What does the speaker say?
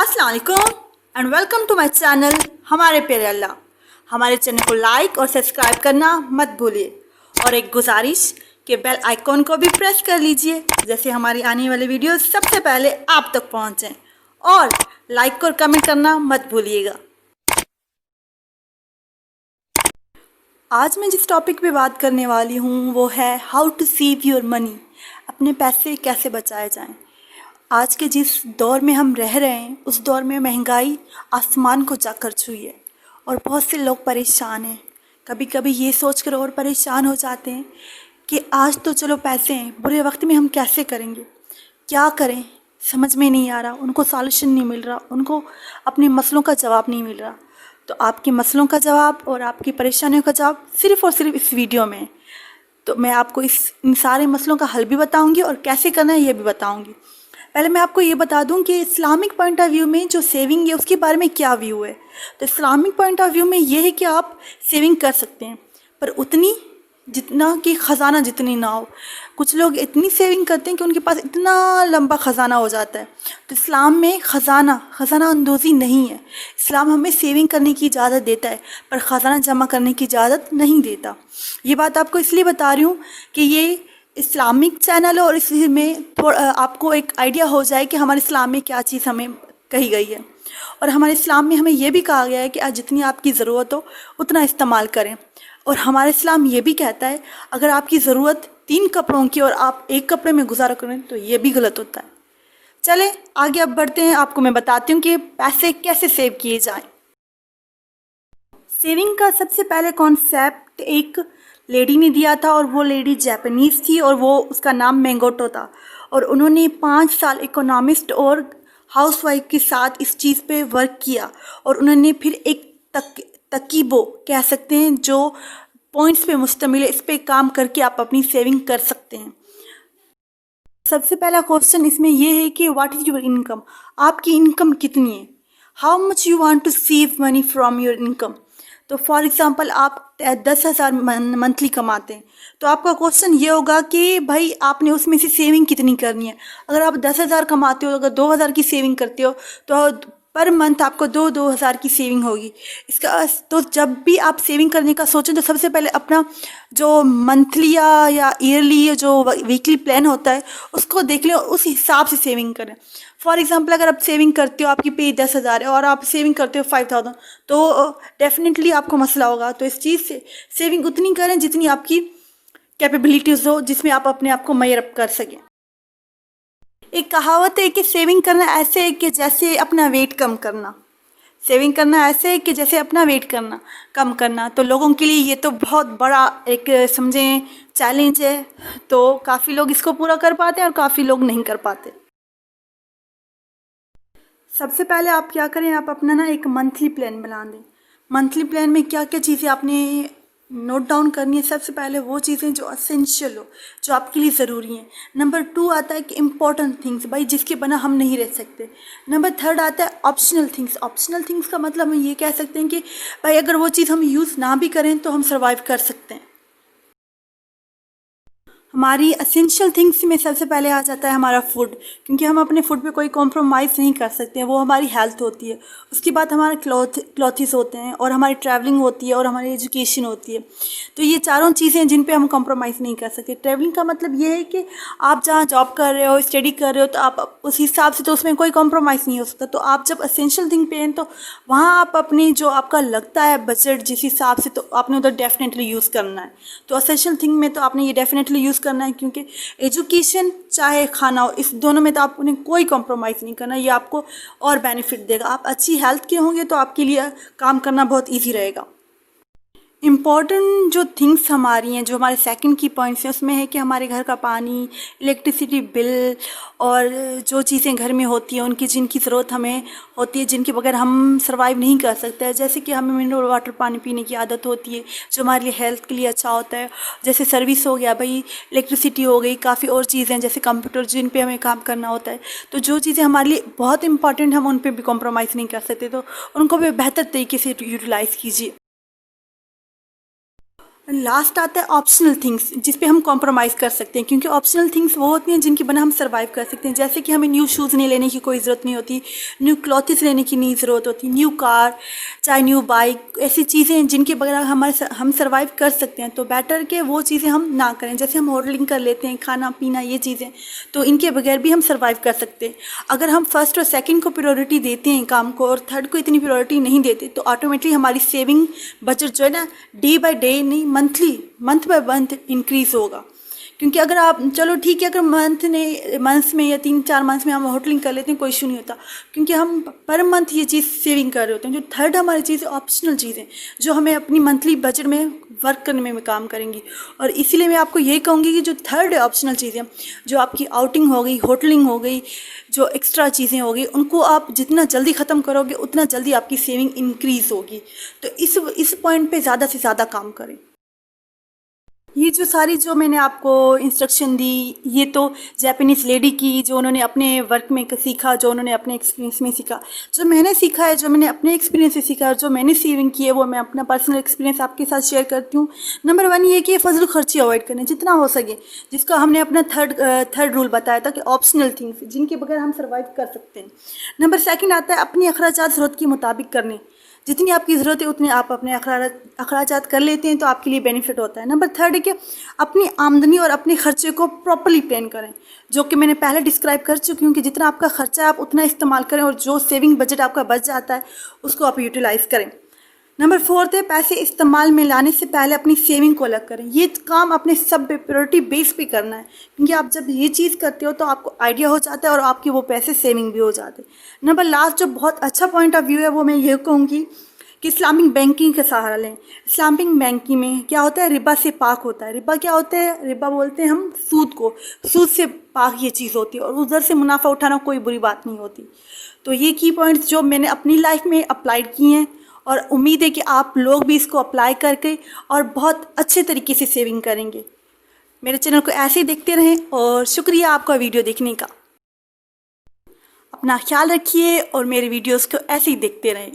अस्सलाम वालेकुम and welcome to my channel हमारे प्यारे अल्लाह। हमारे चैनल को लाइक और सब्सक्राइब करना मत भूलिए और एक गुजारिश कि बेल आइकॉन को भी प्रेस कर लीजिए, जैसे हमारी आने वाली वीडियो सबसे पहले आप तक पहुंचें। और लाइक और कमेंट करना मत भूलिएगा। आज मैं जिस टॉपिक पे बात करने वाली हूँ वो है how to save your money, अपने पैसे कैसे बचाए जाएं। आज के जिस दौर में हम रह रहे हैं उस दौर में महंगाई आसमान को जाकर छुई है और बहुत से लोग परेशान हैं। कभी कभी ये सोचकर और परेशान हो जाते हैं कि आज तो चलो पैसे हैं, बुरे वक्त में हम कैसे करेंगे, क्या करें, समझ में नहीं आ रहा, उनको सॉल्यूशन नहीं मिल रहा, उनको अपने मसलों का जवाब नहीं मिल रहा। तो आपके मसलों का जवाब और आपकी परेशानियों का जवाब सिर्फ़ और सिर्फ इस वीडियो में है। तो मैं आपको इन सारे मसलों का हल भी बताऊंगी और कैसे करना है ये भी बताऊंगी। पहले मैं आपको ये बता दूं कि इस्लामिक पॉइंट ऑफ व्यू में जो सेविंग है उसके बारे में क्या व्यू है। तो इस्लामिक पॉइंट ऑफ व्यू में ये है कि आप सेविंग कर सकते हैं, पर उतनी जितना कि ख़जाना जितनी ना हो। कुछ लोग इतनी सेविंग करते हैं कि उनके पास इतना लंबा ख़जाना हो जाता है। तो इस्लाम में ख़जाना अंदोज़ी नहीं है। इस्लाम हमें सेविंग करने की इजाज़त देता है पर ख़जाना जमा करने की इजाज़त नहीं देता। ये बात आपको इसलिए बता रही हूँ कि ये इस्लामिक चैनल है और इसमें थोड़ा आपको एक आइडिया हो जाए कि हमारे इस्लाम में क्या चीज़ हमें कही गई है। और हमारे इस्लाम में हमें यह भी कहा गया है कि आज जितनी आपकी ज़रूरत हो उतना इस्तेमाल करें। और हमारा इस्लाम ये भी कहता है अगर आपकी ज़रूरत 3 कपड़ों की और आप 1 कपड़े में गुजारा करें तो ये भी गलत होता है। चले आगे अब बढ़ते हैं, आपको मैं बताती हूँ कि पैसे कैसे सेव किए जाएं। सेविंग का सबसे पहले कॉन्सेप्ट एक लेडी ने दिया था और वो लेडी जापानीज़ थी और वो उसका नाम मेंगोटो था। और उन्होंने 5 साल इकोनॉमिस्ट और हाउसवाइफ के साथ इस चीज़ पे वर्क किया और उन्होंने फिर एक तकीबो कह सकते हैं जो पॉइंट्स पे मुश्तमिल है, इस पे काम करके आप अपनी सेविंग कर सकते हैं। सबसे पहला क्वेश्चन इसमें यह है कि व्हाट इज़ योर इनकम, आपकी इनकम कितनी है। How much you want to save money from your income. तो फॉर एग्ज़ाम्पल आप 10,000 मंथली कमाते हैं तो आपका क्वेश्चन ये होगा कि भाई आपने उसमें से सेविंग कितनी करनी है। अगर आप 10,000 कमाते हो, अगर 2,000 की सेविंग करते हो तो पर मंथ आपको 2,000 की सेविंग होगी। इसका तो जब भी आप सेविंग करने का सोचें तो सबसे पहले अपना जो मंथली या ईयरली जो वीकली प्लान होता है उसको देख लें और उस हिसाब से सेविंग करें। फॉर एग्जांपल अगर आप सेविंग करते हो, आपकी पे 10,000 है और आप सेविंग करते हो 5,000 तो डेफिनेटली आपको मसला होगा। तो इस चीज़ से सेविंग उतनी करें जितनी आपकी कैपेबिलिटीज़ हो, जिसमें आप अपने आप को मैयर कर सकें। एक कहावत है कि सेविंग करना ऐसे है कि जैसे अपना वेट कम करना। सेविंग करना ऐसे है कि जैसे अपना वेट कम करना। तो लोगों के लिए ये तो बहुत बड़ा एक समझें चैलेंज है। तो काफ़ी लोग इसको पूरा कर पाते हैं और काफ़ी लोग नहीं कर पाते। सबसे पहले आप क्या करें, आप अपना एक मंथली प्लान बना दें। मंथली प्लान में क्या क्या चीज़ें आपने नोट डाउन करनी है। सबसे पहले वो चीज़ें जो असेंशियल हो, जो आपके लिए ज़रूरी हैं। नंबर 2 आता है कि इम्पॉर्टेंट थिंग्स, भाई जिसके बिना हम नहीं रह सकते। नंबर 3 आता है ऑप्शनल थिंग्स। ऑप्शनल थिंग्स का मतलब हम ये कह सकते हैं कि भाई अगर वो चीज़ हम यूज़ ना भी करें तो हम सर्वाइव कर सकते हैं। हमारी असेंशियल थिंग्स में सबसे पहले आ जाता है हमारा फूड, क्योंकि हम अपने फूड पे कोई कॉम्प्रोमाइज़ नहीं कर सकते हैं, वो हमारी हेल्थ होती है। उसके बाद हमारे क्लॉथ्स होते हैं और हमारी ट्रैवलिंग होती है और हमारी एजुकेशन होती है। तो ये चारों चीज़ें जिन पे हम कॉम्प्रोमाइज़ नहीं कर सकते। ट्रैवलिंग का मतलब ये है कि आप जहाँ जॉब कर रहे हो, स्टडी कर रहे हो तो आप उस हिसाब से तो उसमें कोई कॉम्प्रोमाइज़ नहीं हो सकता। तो आप जब असेंशियल थिंग पे हैं तो वहाँ आप अपनी जो आपका लगता है बजट जिस हिसाब से, तो आपने उधर डेफिनेटली यूज़ करना है। तो असेंशियल थिंग में तो आपने ये डेफिनेटली यूज़ करना है, क्योंकि एजुकेशन चाहे खाना हो, इस दोनों में तो आपने कोई कॉम्प्रोमाइज़ नहीं करना। ये आपको और बेनिफिट देगा। आप अच्छी हेल्थ के होंगे तो आपके लिए काम करना बहुत ईजी रहेगा। इम्पॉर्टेंट जो थिंग्स हमारी हैं, जो हमारे सेकंड की पॉइंट्स हैं, उसमें है कि हमारे घर का पानी, इलेक्ट्रिसिटी बिल और जो चीज़ें घर में होती हैं उनकी जिनकी ज़रूरत हमें होती है, जिनके बगैर हम सर्वाइव नहीं कर सकते हैं। जैसे कि हमें मिनरल वाटर पानी पीने की आदत होती है जो हमारे लिए हेल्थ के लिए अच्छा होता है। जैसे सर्विस हो गया भाई, इलेक्ट्रिसिटी हो गई, काफ़ी और चीज़ें जैसे कंप्यूटर जिन पे हमें काम करना होता है। तो जो चीज़ें हमारे लिए बहुत इंपॉर्टेंट, हम उन पर भी कॉम्प्रोमाइज़ नहीं कर सकते, तो उनको भी बेहतर तरीके से यूटिलाइज़ कीजिए। लास्ट आता है ऑप्शनल थिंग्स, जिस पे हम कॉम्प्रोमाइज़ कर सकते हैं, क्योंकि ऑप्शनल थिंग्स वो होती हैं जिनकी बिना हम सर्वाइव कर सकते हैं। जैसे कि हमें न्यू शूज़ नहीं लेने की कोई ज़रूरत नहीं होती, न्यू क्लॉथ्स लेने की नहीं ज़रूरत होती, न्यू कार चाहे न्यू बाइक, ऐसी चीज़ें हैं जिनके बगैर हम सर्वाइव कर सकते हैं। तो बेटर के वो चीज़ें हम ना करें। जैसे हम होटलिंग कर लेते हैं, खाना पीना ये चीज़ें, तो इनके बगैर भी हम सर्वाइव कर सकते हैं। अगर हम फर्स्ट और सेकंड को प्रायोरिटी देते हैं काम को और थर्ड को इतनी प्रायोरिटी नहीं देते, तो ऑटोमेटिकली हमारी सेविंग बजट जो है ना, डे बाय डे नहीं, मंथ बाय मंथ इंक्रीज़ होगा। क्योंकि अगर आप चलो ठीक है, अगर मंथ्स में या 3-4 मंथ्स में हम होटलिंग कर लेते हैं, कोई इशू नहीं होता, क्योंकि हम पर मंथ ये चीज़ सेविंग कर रहे होते हैं। जो थर्ड हमारी चीज़ ऑप्शनल चीज़ें जो हमें अपनी मंथली बजट में वर्क करने में काम करेंगी। और इसीलिए मैं आपको ये कहूँगी कि जो थर्ड है ऑप्शनल चीज़ें, जो आपकी आउटिंग हो गई, होटलिंग हो गई, जो एक्स्ट्रा चीज़ें हो गई, उनको आप जितना जल्दी ख़त्म करोगे उतना जल्दी आपकी सेविंग इंक्रीज़ होगी। तो इस पॉइंट पे ज़्यादा से ज़्यादा काम करें। ये जो सारी जो मैंने आपको इंस्ट्रक्शन दी, ये तो जापानीज़ लेडी की, जो उन्होंने अपने वर्क में सीखा, जो उन्होंने अपने एक्सपीरियंस में सीखा। जो मैंने सीखा है, जो मैंने अपने एक्सपीरियंस से सीखा, जो मैंने सेविंग की है, वो मैं अपना पर्सनल एक्सपीरियंस आपके साथ शेयर करती हूँ। नंबर 1 ये कि फजूल खर्ची अवॉइड करने जितना हो सके, जिसका हमने अपना थर्ड रूल बताया था कि ऑप्शनल थिंग्स जिनके बगैर हम सर्वाइव कर सकते हैं। नंबर 2 आता है अपनी अखराजात ज़रूरत के मुताबिक करने। जितनी आपकी ज़रूरत है उतने आप अपने अखराजात कर लेते हैं, तो आपके लिए बेनिफिट होता है। नंबर 3 है कि अपनी आमदनी और अपने खर्चे को प्रॉपर्ली प्लान करें, जो कि मैंने पहले डिस्क्राइब कर चुकी हूँ कि जितना आपका खर्चा है आप उतना इस्तेमाल करें, और जो सेविंग बजट आपका बच जाता है उसको आप यूटिलाइज़ करें। नंबर 4 है पैसे इस्तेमाल में लाने से पहले अपनी सेविंग को अलग करें। ये काम अपने सब प्रायोरिटी बेस पे करना है, क्योंकि आप जब ये चीज़ करते हो तो आपको आइडिया हो जाता है और आपके वो पैसे सेविंग भी हो जाते हैं। नंबर लास्ट जो बहुत अच्छा पॉइंट ऑफ व्यू है, वो मैं ये कहूँगी कि इस्लामिक बैंकिंग का सहारा लें। इस्लामिक बैंकिंग में क्या होता है, रिबा से पाक होता है। रिबा क्या होता है, रिबा बोलते हैं हम सूद को, सूद से पाक ये चीज़ होती है, और उधर से मुनाफा उठाना कोई बुरी बात नहीं होती। तो ये की पॉइंट्स जो मैंने अपनी लाइफ में अप्लाइड किए हैं, और उम्मीद है कि आप लोग भी इसको अप्लाई करके और बहुत अच्छे तरीके से सेविंग करेंगे। मेरे चैनल को ऐसे ही देखते रहें, और शुक्रिया आपका वीडियो देखने का। अपना ख्याल रखिए और मेरे वीडियोस को ऐसे ही देखते रहें।